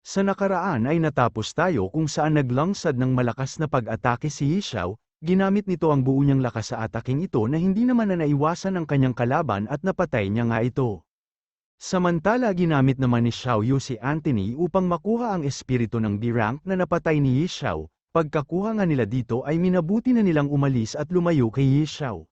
Sa nakaraan ay natapos tayo kung saan naglangsad ng malakas na pag-atake si Yi Xiao, ginamit nito ang buo niyang lakas sa ataking ito na hindi naman na naiwasan ng kanyang kalaban at napatay niya nga ito. Samantala ginamit naman ni Xiao Yu si Anthony upang makuha ang espiritu ng B-rank na napatay ni Yi Xiao, pagkakuha nga nila dito ay minabuti na nilang umalis at lumayo kay Yi Xiao.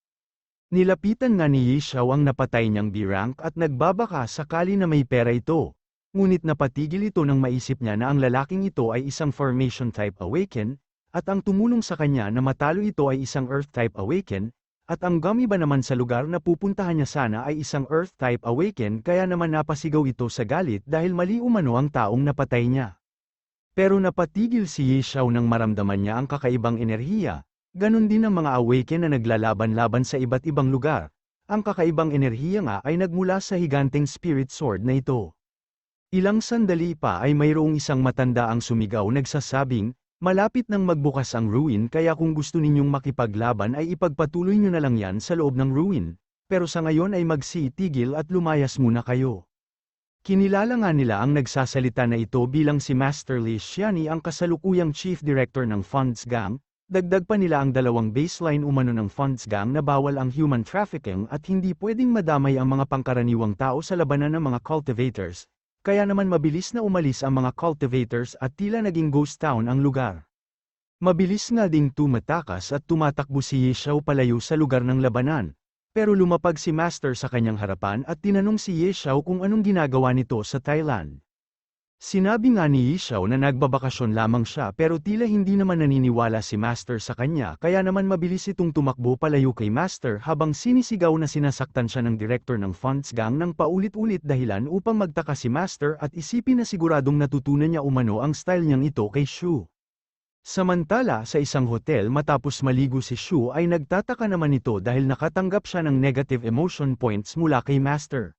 Nilapitan nga ni Yi Xiao ang napatay niyang B-rank at nagbabaka sakali na may pera ito. Ngunit napatigil ito nang maisip niya na ang lalaking ito ay isang Formation Type Awaken, at ang tumulong sa kanya na matalo ito ay isang Earth Type Awaken, at ang gummy ba naman sa lugar na pupuntahan niya sana ay isang Earth Type Awaken kaya naman napasigaw ito sa galit dahil mali umano ang taong napatay niya. Pero napatigil si Yi Xiao nang maramdaman niya ang kakaibang enerhiya, ganun din ang mga Awaken na naglalaban-laban sa iba't ibang lugar. Ang kakaibang enerhiya nga ay nagmula sa higanteng Spirit Sword na ito. Ilang sandali pa ay mayroong isang matanda ang sumigaw nagsasabing, malapit nang magbukas ang ruin kaya kung gusto ninyong makipaglaban ay ipagpatuloy nyo na lang yan sa loob ng ruin, pero sa ngayon ay magsitigil at lumayas muna kayo. Kinilala nga nila ang nagsasalita na ito bilang si Master Li Xiani ang kasalukuyang Chief Director ng Funds Gang, dagdag pa nila ang dalawang baseline umano ng Funds Gang na bawal ang human trafficking at hindi pwedeng madamay ang mga pangkaraniwang tao sa labanan ng mga cultivators. Kaya naman mabilis na umalis ang mga cultivators at tila naging ghost town ang lugar. Mabilis nga ding tumatakas at tumatakbo si Yi Xiao palayo sa lugar ng labanan. Pero lumapag si Master sa kanyang harapan at tinanong si Yi Xiao kung anong ginagawa nito sa Thailand. Sinabi nga ni Yi Xiao na nagbabakasyon lamang siya pero tila hindi naman naniniwala si Master sa kanya kaya naman mabilis itong tumakbo palayo kay Master habang sinisigaw na sinasaktan siya ng direktor ng Funds Gang ng paulit-ulit dahilan upang magtaka si Master at isipin na siguradong natutunan niya umano ang style niyang ito kay Shu. Samantala sa isang hotel matapos maligo si Shu ay nagtataka naman ito dahil nakatanggap siya ng negative emotion points mula kay Master.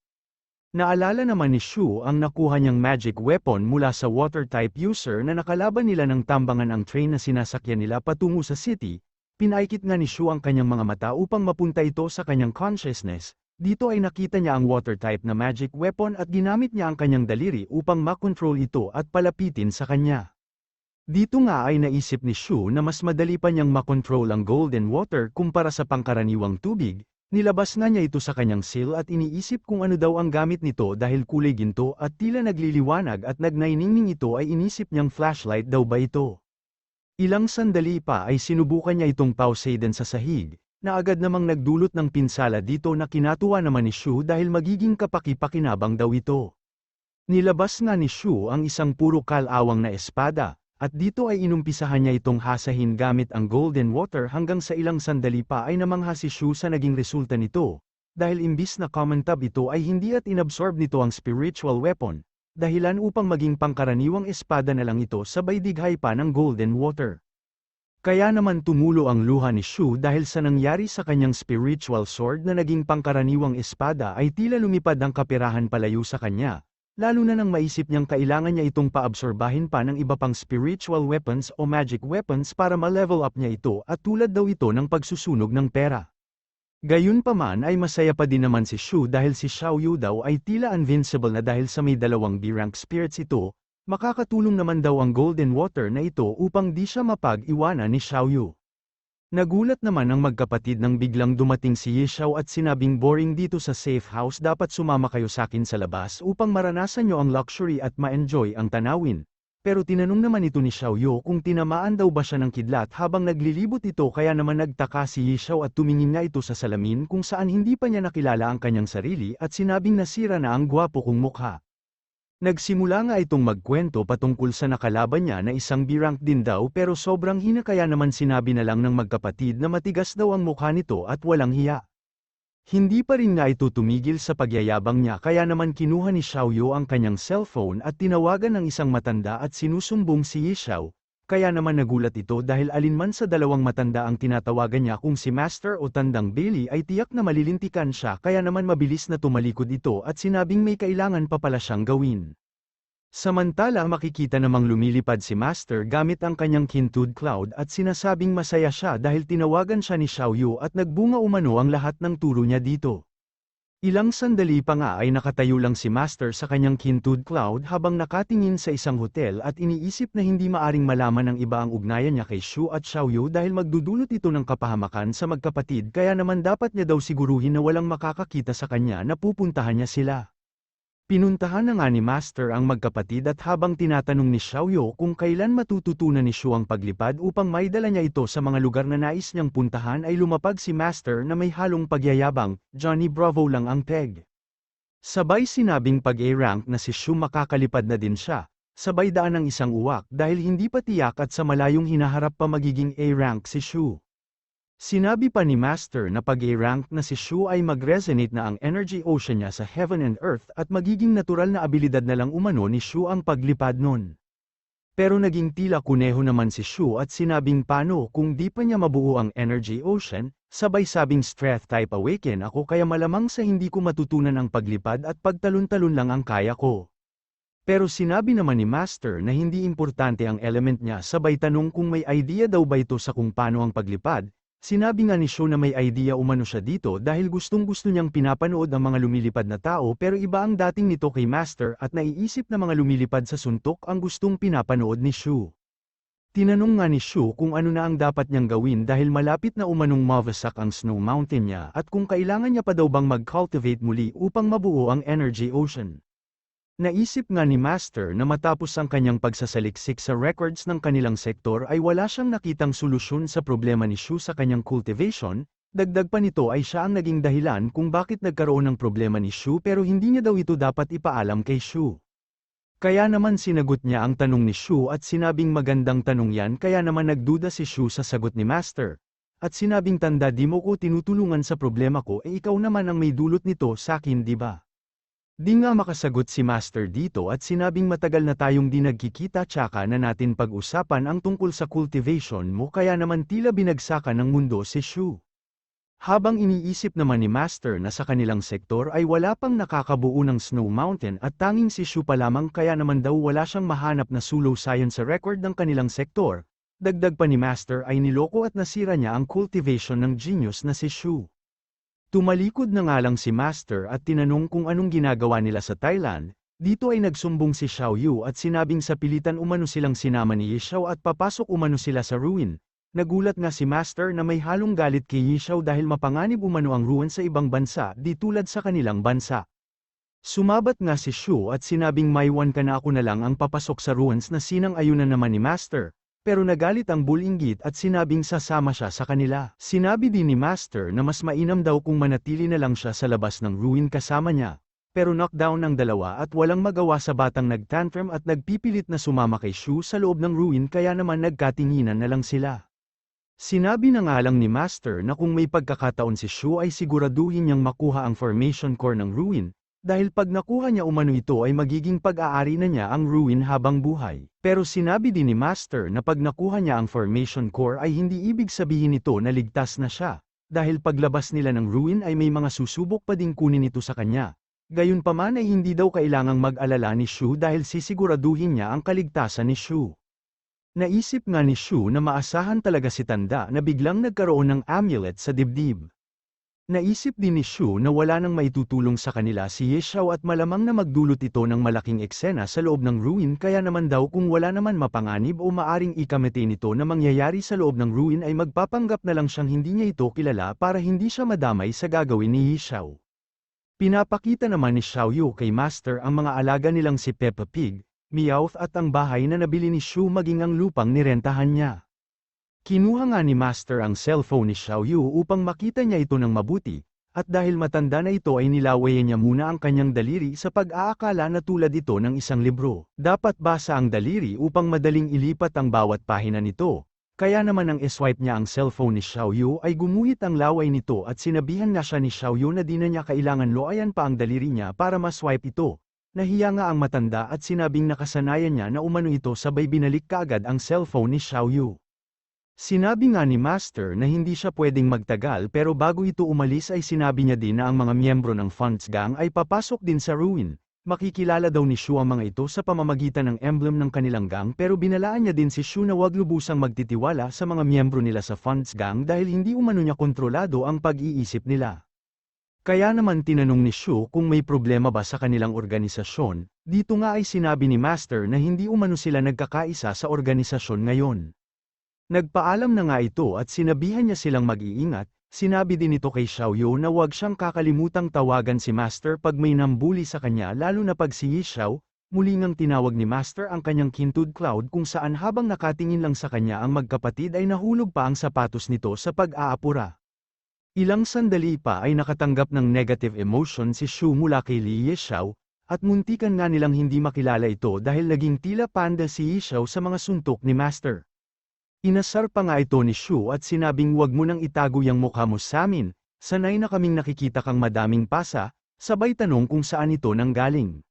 Naalala naman ni Shu ang nakuha niyang magic weapon mula sa water-type user na nakalaban nila ng tambangan ang train na sinasakyan nila patungo sa city, pinaikit nga ni Shu ang kanyang mga mata upang mapunta ito sa kanyang consciousness, dito ay nakita niya ang water-type na magic weapon at ginamit niya ang kanyang daliri upang makontrol ito at palapitin sa kanya. Dito nga ay naisip ni Shu na mas madali pa niyang makontrol ang golden water kumpara sa pangkaraniwang tubig. Nilabas nga niya ito sa kanyang seal at iniisip kung ano daw ang gamit nito dahil kulay ginto at tila nagliliwanag at nagnainingning ito ay inisip niyang flashlight daw ba ito. Ilang sandali pa ay sinubukan niya itong pausaden sa sahig, na agad namang nagdulot ng pinsala dito na kinatuwa naman ni Shu dahil magiging kapaki-pakinabang daw ito. Nilabas nga ni Shu ang isang puro kalawang na espada, at dito ay inumpisahan niya itong hasahin gamit ang golden water hanggang sa ilang sandali pa ay namangha si Shu sa naging resulta nito, dahil imbis na common tab ito ay hindi at inabsorb nito ang spiritual weapon, dahilan upang maging pangkaraniwang espada na lang ito sabay dighay pa ng golden water. Kaya naman tumulo ang luha ni Shu dahil sa nangyari sa kanyang spiritual sword na naging pangkaraniwang espada ay tila lumipad ang kapirahan palayo sa kanya. Lalo na nang maisip niyang kailangan niya itong paabsorbahin pa ng iba pang spiritual weapons o magic weapons para ma-level up niya ito at tulad daw ito ng pagsusunog ng pera. Gayunpaman ay masaya pa din naman si Shu dahil si Xiao Yu daw ay tila invincible na dahil sa may dalawang B-rank spirits ito, makakatulong naman daw ang golden water na ito upang di siya mapag-iwanan ni Xiao Yu. Nagulat naman ang magkapatid nang biglang dumating si Yi Xiao at sinabing boring dito sa safe house dapat sumama kayo sa akin sa labas upang maranasan nyo ang luxury at ma-enjoy ang tanawin. Pero tinanong naman ito ni Xiao Yu kung tinamaan daw ba siya ng kidlat habang naglilibot ito kaya naman nagtaka si Yi Xiao at tumingin nga ito sa salamin kung saan hindi pa niya nakilala ang kanyang sarili at sinabing nasira na ang gwapo kong mukha. Nagsimula nga itong magkwento patungkol sa nakalaban niya na isang B-rank din daw pero sobrang hina kaya naman sinabi na lang ng magkapatid na matigas daw ang mukha nito at walang hiya. Hindi pa rin nga ito tumigil sa pagyayabang niya kaya naman kinuha ni Xiao Yu ang kanyang cellphone at tinawagan ng isang matanda at sinusumbong si Yi Xiao, kaya naman nagulat ito dahil alinman sa dalawang matanda ang tinatawagan niya kung si Master o Tandang Bailey ay tiyak na malilintikan siya kaya naman mabilis na tumalikod ito at sinabing may kailangan pa pala siyang gawin. Samantala makikita namang lumilipad si Master gamit ang kanyang Kintud Cloud at sinasabing masaya siya dahil tinawagan siya ni Xiao Yu at nagbunga umano ang lahat ng turo niya dito. Ilang sandali pa nga ay nakatayo lang si Master sa kanyang kintud cloud habang nakatingin sa isang hotel at iniisip na hindi maaring malaman ng iba ang ugnayan niya kay Shu at Xiaoyu dahil magdudulot ito ng kapahamakan sa magkapatid kaya naman dapat niya daw siguruhin na walang makakakita sa kanya na pupuntahan niya sila. Pinuntahan na nga ni Master ang magkapatid at habang tinatanong ni Xiaoyu kung kailan matututunan ni Shu ang paglipad upang maidala niya ito sa mga lugar na nais niyang puntahan ay lumapag si Master na may halong pagyayabang, Johnny Bravo lang ang peg. Sabay sinabing pag-A-rank na si Shu makakalipad na din siya, sabay daan ng isang uwak dahil hindi pa tiyak at sa malayong hinaharap pa magiging A-rank si Shu. Sinabi pa ni Master na pag A-rank na si Shu ay mag-resonate na ang energy ocean niya sa heaven and earth at magiging natural na abilidad na lang umano ni Shu ang paglipad nun. Pero naging tila kuneho naman si Shu at sinabing paano kung di pa niya mabuo ang energy ocean, sabay sabing strength type awaken ako kaya malamang sa hindi ko matutunan ang paglipad at pagtalon-talon lang ang kaya ko. Pero sinabi naman ni Master na hindi importante ang element niya sabay tanong kung may idea daw ba ito sa kung paano ang paglipad. Sinabi nga ni Shu na may idea umano siya dito dahil gustong-gusto niyang pinapanood ang mga lumilipad na tao pero iba ang dating nito kay Master at naiisip na mga lumilipad sa suntok ang gustong pinapanood ni Shu. Tinanong nga ni Shu kung ano na ang dapat niyang gawin dahil malapit na umanong mawasak ang snow mountain niya at kung kailangan niya pa daw bang mag-cultivate muli upang mabuo ang energy ocean. Naisip nga ni Master na matapos ang kanyang pagsasaliksik sa records ng kanilang sektor ay wala siyang nakitang solusyon sa problema ni Shu sa kanyang cultivation, dagdag pa nito ay siya ang naging dahilan kung bakit nagkaroon ng problema ni Shu pero hindi niya daw ito dapat ipaalam kay Shu. Kaya naman sinagot niya ang tanong ni Shu at sinabing magandang tanong yan kaya naman nagduda si Shu sa sagot ni Master. At sinabing tanda di mo ko tinutulungan sa problema ko ikaw naman ang may dulot nito sa akin di ba? Di nga makasagot si Master dito at sinabing matagal na tayong di nagkikita tsaka na natin pag-usapan ang tungkol sa cultivation mo kaya naman tila binagsakan ng mundo si Shu. Habang iniisip naman ni Master na sa kanilang sektor ay wala pang nakakabuo ng snow mountain at tanging si Shu pa lamang kaya naman daw wala siyang mahanap na sulo sayon sa record ng kanilang sektor, dagdag pa ni Master ay niloko at nasira niya ang cultivation ng genius na si Shu. Tumalikod na nga lang si Master at tinanong kung anong ginagawa nila sa Thailand, dito ay nagsumbong si Xiaoyu at sinabing sa pilitan umano silang sinama ni Yishao at papasok umano sila sa ruin. Nagulat nga si Master na may halong galit kay Yishao dahil mapanganib umano ang ruin sa ibang bansa di tulad sa kanilang bansa. Sumabat nga si Shu at sinabing maiwan ka na ako na lang ang papasok sa ruins na sinang-ayunan naman ni Master. Pero nagalit ang bulinggit at sinabing sasama siya sa kanila. Sinabi din ni Master na mas mainam daw kung manatili na lang siya sa labas ng ruin kasama niya. Pero knockdown ang dalawa at walang magawa sa batang nagtantrum at nagpipilit na sumama kay Shu sa loob ng ruin kaya naman nagkatinginan na lang sila. Sinabi na nga lang ni Master na kung may pagkakataon si Shu ay siguraduhin niyang makuha ang formation core ng ruin. Dahil pag nakuha niya umano ito ay magiging pag-aari na niya ang ruin habang buhay. Pero sinabi din ni Master na pag nakuha niya ang formation core ay hindi ibig sabihin nito na ligtas na siya. Dahil paglabas nila ng ruin ay may mga susubok pa ding kunin ito sa kanya. Gayunpaman ay hindi daw kailangang mag-alala ni Shu dahil sisiguraduhin niya ang kaligtasan ni Shu. Naisip nga ni Shu na maasahan talaga si Tanda na biglang nagkaroon ng amulet sa dibdib. Naisip din ni Shu na wala nang maitutulong sa kanila si Yishao at malamang na magdulot ito ng malaking eksena sa loob ng ruin kaya naman daw kung wala naman mapanganib o maaring ikamete nito na mangyayari sa loob ng ruin ay magpapanggap na lang siyang hindi niya ito kilala para hindi siya madamay sa gagawin ni Yishao. Pinapakita naman ni Xiaoyu kay Master ang mga alaga nilang si Peppa Pig, Meowth at ang bahay na nabili ni Shu maging ang lupang nirentahan niya. Kinuha nga ni Master ang cellphone ni Xiaoyu upang makita niya ito ng mabuti, at dahil matanda na ito ay nilawayan niya muna ang kanyang daliri sa pag-aakala na tulad ito ng isang libro. Dapat basa ang daliri upang madaling ilipat ang bawat pahina nito. Kaya naman ang swipe niya ang cellphone ni Xiaoyu ay gumuhit ang laway nito at sinabihan na siya ni Xiaoyu na di na niya kailangan loayan pa ang daliri niya para ma-swipe ito. Nahiya nga ang matanda at sinabing nakasanayan niya na umano ito sabay binalik kaagad ang cellphone ni Xiaoyu. Sinabi nga ni Master na hindi siya pwedeng magtagal pero bago ito umalis ay sinabi niya din na ang mga miyembro ng Funds Gang ay papasok din sa ruin. Makikilala daw ni Shu ang mga ito sa pamamagitan ng emblem ng kanilang gang pero binalaan niya din si Shu na wag lubusang magtitiwala sa mga miyembro nila sa Funds Gang dahil hindi umano niya kontrolado ang pag-iisip nila. Kaya naman tinanong ni Shu kung may problema ba sa kanilang organisasyon. Dito nga ay sinabi ni Master na hindi umano sila nagkakaisa sa organisasyon ngayon. Nagpaalam na nga ito at sinabihan niya silang mag-iingat. Sinabi din ito kay Xiaoyu na huwag siyang kakalimutang tawagan si Master pag may nambuli sa kanya, lalo na pag si Yixiao. Muli ngang tinawag ni Master ang kanyang Kintud Cloud kung saan habang nakatingin lang sa kanya ang magkapatid ay nahulog pa ang sapatos nito sa pag-aapura. Ilang sandali pa ay nakatanggap ng negative emotion si Shu mula kay Li Yixiao, at muntikan nga nilang hindi makilala ito dahil naging tila panda si Yixiao sa mga suntok ni Master. Inasar pa nga ito ni Shu at sinabing huwag mo nang itago yang mukha mo sa amin, sanay na kaming nakikita kang madaming pasa, sabay tanong kung saan ito nanggaling.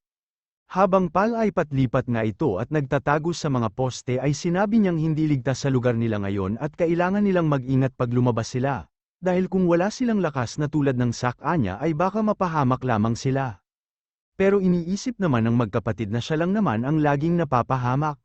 Habang palaipat-lipat nga ito at nagtatago sa mga poste ay sinabi niyang hindi ligtas sa lugar nila ngayon at kailangan nilang mag-ingat pag lumabas sila. Dahil kung wala silang lakas na tulad ng sak-anya ay baka mapahamak lamang sila. Pero iniisip naman ng magkapatid na siya lang naman ang laging napapahamak.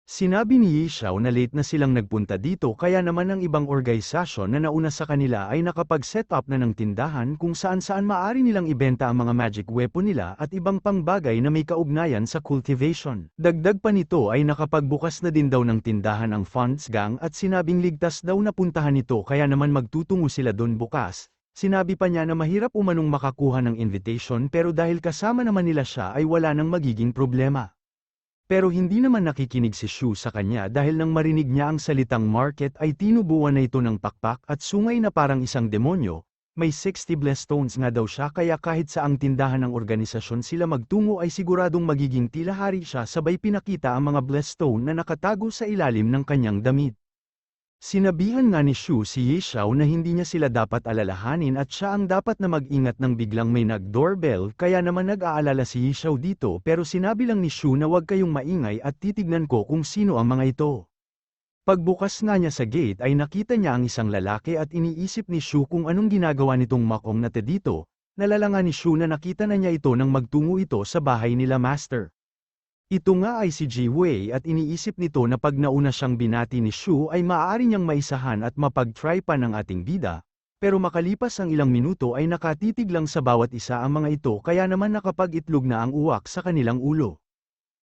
Sinabi ni Yixiao na late na silang nagpunta dito kaya naman ang ibang organisasyon na nauna sa kanila ay nakapag-set up na ng tindahan kung saan-saan maaari nilang ibenta ang mga magic weapon nila at ibang pang bagay na may kaugnayan sa cultivation. Dagdag pa nito ay nakapagbukas na din daw ng tindahan ang Funds Gang at sinabing ligtas daw na puntahan nito kaya naman magtutungo sila doon bukas. Sinabi pa niya na mahirap umanong makakuha ng invitation pero dahil kasama naman nila siya ay wala nang magiging problema. Pero hindi naman nakikinig si Shu sa kanya dahil nang marinig niya ang salitang market ay tinubuan na ito ng pakpak at sungay na parang isang demonyo. May 60 blessed stones nga daw siya kaya kahit saang tindahan ng organisasyon sila magtungo ay siguradong magiging tila hari siya, sabay pinakita ang mga blessed stone na nakatago sa ilalim ng kanyang damit. Sinabihan nga ni Shu si Yixiao na hindi niya sila dapat alalahanin at siya ang dapat na mag-ingat nang biglang may nag-doorbell, kaya naman nag-aalala si Yixiao dito pero sinabi lang ni Shu na huwag kayong maingay at titignan ko kung sino ang mga ito. Pagbukas nga niya sa gate ay nakita niya ang isang lalaki at iniisip ni Shu kung anong ginagawa nitong makong nate dito. Nalala nga ni Shu na nakita na niya ito nang magtungo ito sa bahay nila Master. Ito nga ay si Ji Wei at iniisip nito na pag nauna siyang binati ni Shu ay maaari niyang maisahan at mapag-try pa ng ating bida, pero makalipas ang ilang minuto ay nakatitig lang sa bawat isa ang mga ito kaya naman nakapag-itlog na ang uwak sa kanilang ulo.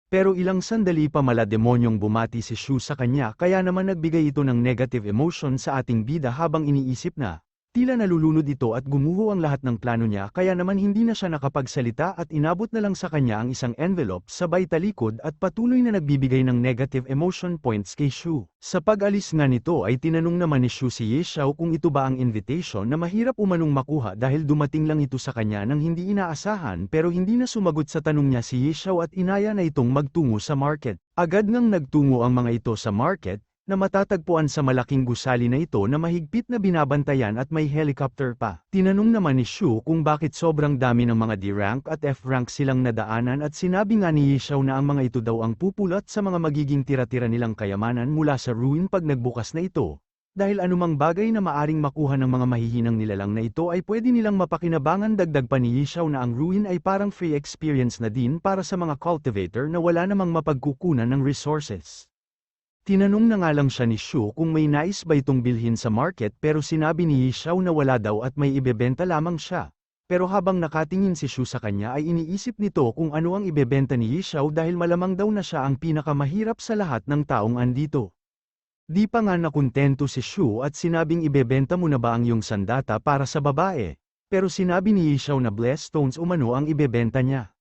Pero ilang sandali pa mala demonyong bumati si Shu sa kanya kaya naman nagbigay ito ng negative emotion sa ating bida habang iniisip na, tila nalulunod ito at gumuho ang lahat ng plano niya kaya naman hindi na siya nakapagsalita at inabot na lang sa kanya ang isang envelope sabay talikod at patuloy na nagbibigay ng negative emotion points kay Shu. Sa pag-alis nga nito ay tinanong naman ni Shu si Yixiao kung ito ba ang invitation na mahirap umanong makuha dahil dumating lang ito sa kanya nang hindi inaasahan, pero hindi na sumagot sa tanong niya si Yixiao at inaya na itong magtungo sa market. Agad ngang nagtungo ang mga ito sa market, na matatagpuan sa malaking gusali na ito na mahigpit na binabantayan at may helicopter pa. Tinanong naman ni Shu kung bakit sobrang dami ng mga D-rank at F-rank silang nadaanan at sinabi nga ni Yixiao na ang mga ito daw ang pupulot sa mga magiging tira-tira nilang kayamanan mula sa ruin pag nagbukas na ito. Dahil anumang bagay na maaring makuha ng mga mahihinang nilalang na ito ay pwede nilang mapakinabangan. Dagdag pa ni Yixiao na ang ruin ay parang free experience na din para sa mga cultivator na wala namang mapagkukunan ng resources. Tinanong na nga lang siya ni Shu kung may nais ba itong bilhin sa market pero sinabi ni Yixiao na wala daw at may ibebenta lamang siya. Pero habang nakatingin si Shu sa kanya ay iniisip nito kung ano ang ibebenta ni Yixiao dahil malamang daw na siya ang pinakamahirap sa lahat ng taong andito. Di pa nga nakontento si Shu at sinabing ibebenta mo na ba ang iyong sandata para sa babae, pero sinabi ni Yixiao na blessed stones umano ang ibebenta niya.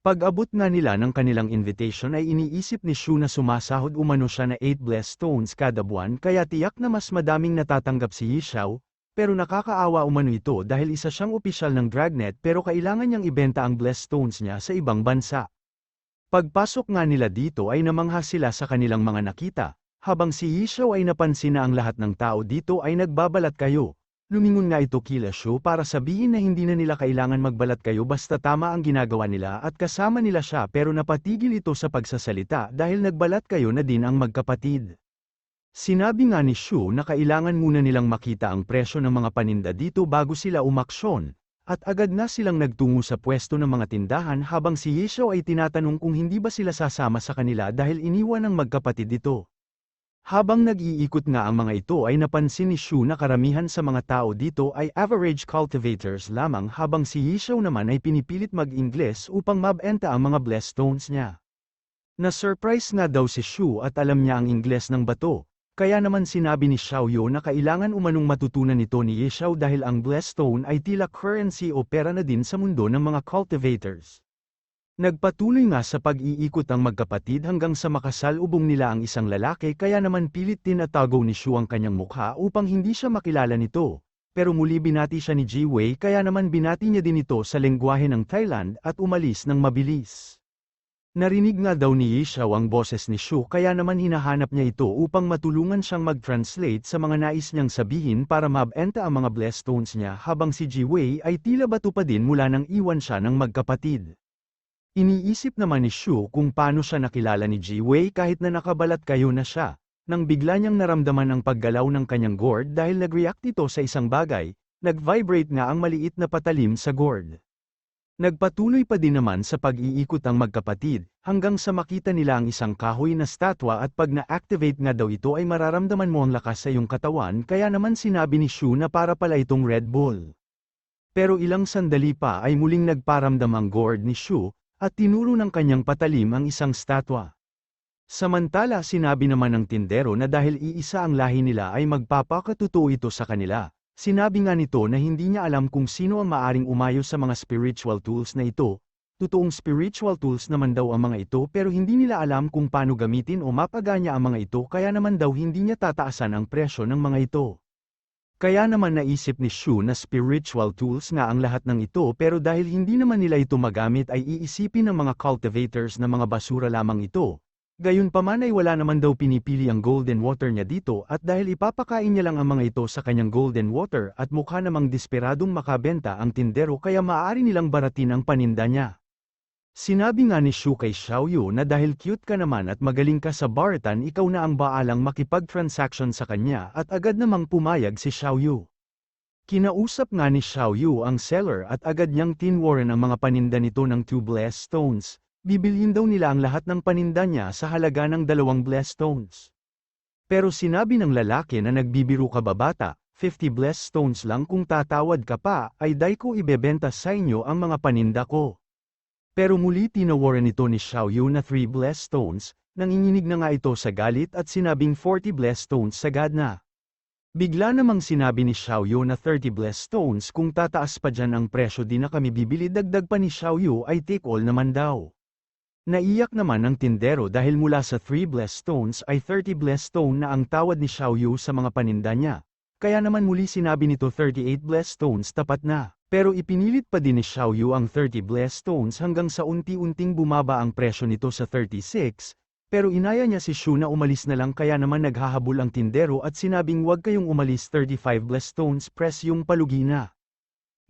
Pag-abot nga nila ng kanilang invitation ay iniisip ni Shu na sumasahod umano siya na 8 blessed stones kada buwan kaya tiyak na mas madaming natatanggap si Yixiao, pero nakakaawa umano ito dahil isa siyang opisyal ng Dragnet pero kailangan niyang ibenta ang blessed stones niya sa ibang bansa. Pagpasok nga nila dito ay namangha sila sa kanilang mga nakita, habang si Yixiao ay napansin na ang lahat ng tao dito ay nagbabalat kayo. Lumingon nga ito kila Shu para sabihin na hindi na nila kailangan magbalat kayo basta tama ang ginagawa nila at kasama nila siya, pero napatigil ito sa pagsasalita dahil nagbalat kayo na din ang magkapatid. Sinabi nga ni Shu na kailangan muna nilang makita ang presyo ng mga paninda dito bago sila umaksyon, at agad na silang nagtungo sa pwesto ng mga tindahan habang si Yixiao ay tinatanong kung hindi ba sila sasama sa kanila dahil iniwan ng magkapatid ito. Habang nag-iikot nga ang mga ito ay napansin ni Shu na karamihan sa mga tao dito ay average cultivators lamang habang si Yishao naman ay pinipilit mag-Ingles upang mabenta ang mga blessed stones niya. Na-surprise nga daw si Shu at alam niya ang Ingles ng bato, kaya naman sinabi ni Xiaoyu na kailangan umanong matutunan ito ni Yishao dahil ang blessed stone ay tila currency o pera na din sa mundo ng mga cultivators. Nagpatuloy nga sa pag-iikot ang magkapatid hanggang sa makasalubong nila ang isang lalaki kaya naman pilit tinatago ni Shu ang kanyang mukha upang hindi siya makilala nito. Pero muli binati siya ni Ji Wei kaya naman binati niya din ito sa lengguwahe ng Thailand at umalis ng mabilis. Narinig nga daw ni Yishao ang boses ni Shu kaya naman hinahanap niya ito upang matulungan siyang mag-translate sa mga nais niyang sabihin para mabenta ang mga blessed stones niya habang si Ji Wei ay tila bato pa din mula nang iwan siya ng magkapatid. Iniisip naman ni Shu kung paano siya nakilala ni Ji Wei kahit na nakabalat kayo na siya, nang bigla niyang naramdaman ang paggalaw ng kanyang gourd dahil nag-react ito sa isang bagay, nag-vibrate nga ang maliit na patalim sa gourd. Nagpatuloy pa din naman sa pag-iikot ang magkapatid, hanggang sa makita nila ang isang kahoy na statwa at pag na-activate nga daw ito ay mararamdaman mo ang lakas sa iyong katawan kaya naman sinabi ni Shu na para pala itong Red Bull. Pero ilang sandali pa ay muling nagparamdam ang gourd ni Shu, at tinuro ng kanyang patalim ang isang statwa. Samantala sinabi naman ng tindero na dahil iisa ang lahi nila ay magpapakatotoo ito sa kanila. Sinabi nga nito na hindi niya alam kung sino ang maaring umayos sa mga spiritual tools na ito. Totoong spiritual tools naman daw ang mga ito pero hindi nila alam kung paano gamitin o mapagana ang mga ito kaya naman daw hindi niya tataasan ang presyo ng mga ito. Kaya naman naisip ni Shu na spiritual tools nga ang lahat ng ito pero dahil hindi naman nila ito magamit ay iisipin ng mga cultivators na mga basura lamang ito. Gayunpaman ay wala naman daw pinipili ang golden water niya dito at dahil ipapakain niya lang ang mga ito sa kanyang golden water at mukha namang desperadong makabenta ang tindero kaya maaari nilang baratin ang paninda niya. Sinabi nga ni Shu kay Xiaoyu na dahil cute ka naman at magaling ka sa baratan ikaw na ang baalang makipag-transaction sa kanya at agad namang pumayag si Xiaoyu. Kinausap nga ni Xiaoyu ang seller at agad niyang tinwaran ang mga paninda nito ng 2 blessed stones, bibilhin daw nila ang lahat ng paninda niya sa halaga ng 2 blessed stones. Pero sinabi ng lalaki na nagbibiro ka ba bata, 50 blessed stones lang kung tatawad ka pa ay dahil ko ibebenta sa inyo ang mga paninda ko. Pero muli tinawaran ito ni Xiaoyu na 3 blessed stones, nanginginig na nga ito sa galit at sinabing 40 blessed stones sagad na. Bigla namang sinabi ni Xiaoyu na 30 blessed stones kung tataas pa dyan ang presyo di na kami bibili dagdag pa ni Xiaoyu ay take all naman daw. Naiyak naman ang tindero dahil mula sa 3 blessed stones ay 30 blessed stone na ang tawad ni Xiaoyu sa mga paninda niya. Kaya naman muli sinabi nito 38 blessed stones tapat na. Pero ipinilit pa din ni Xiaoyu ang 30 blessed stones hanggang sa unti-unting bumaba ang presyo nito sa 36, pero inaya niya si Shu na umalis na lang kaya naman naghahabol ang tindero at sinabing huwag kayong umalis 35 blessed stones press yung palugi na.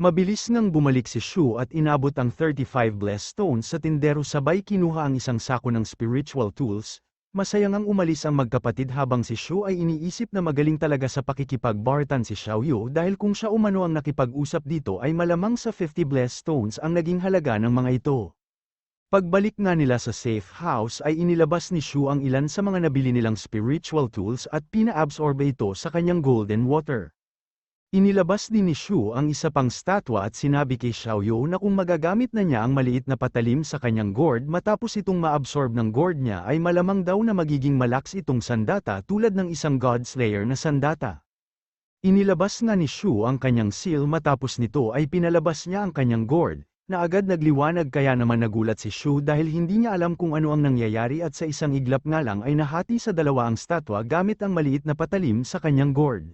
Mabilis ngang bumalik si Shu at inabot ang 35 blessed stones sa tindero sabay kinuha ang isang sako ng spiritual tools. Masayang ang umalis ang magkapatid habang si Shu ay iniisip na magaling talaga sa pakikipagbartan si Xiaoyu dahil kung siya umano ang nakipag-usap dito ay malamang sa 50 blessed stones ang naging halaga ng mga ito. Pagbalik nga nila sa safe house ay inilabas ni Shu ang ilan sa mga nabili nilang spiritual tools at pina-absorb ito sa kanyang golden water. Inilabas din ni Shu ang isa pang statwa at sinabi kay Xiaoyu na kung magagamit na niya ang maliit na patalim sa kanyang gourd matapos itong ma-absorb ng gourd niya ay malamang daw na magiging malakas itong sandata tulad ng isang god slayer na sandata. Inilabas nga ni Shu ang kanyang seal matapos nito ay pinalabas niya ang kanyang gourd, na agad nagliwanag kaya naman nagulat si Shu dahil hindi niya alam kung ano ang nangyayari at sa isang iglap nga lang ay nahati sa dalawa ang statwa gamit ang maliit na patalim sa kanyang gourd.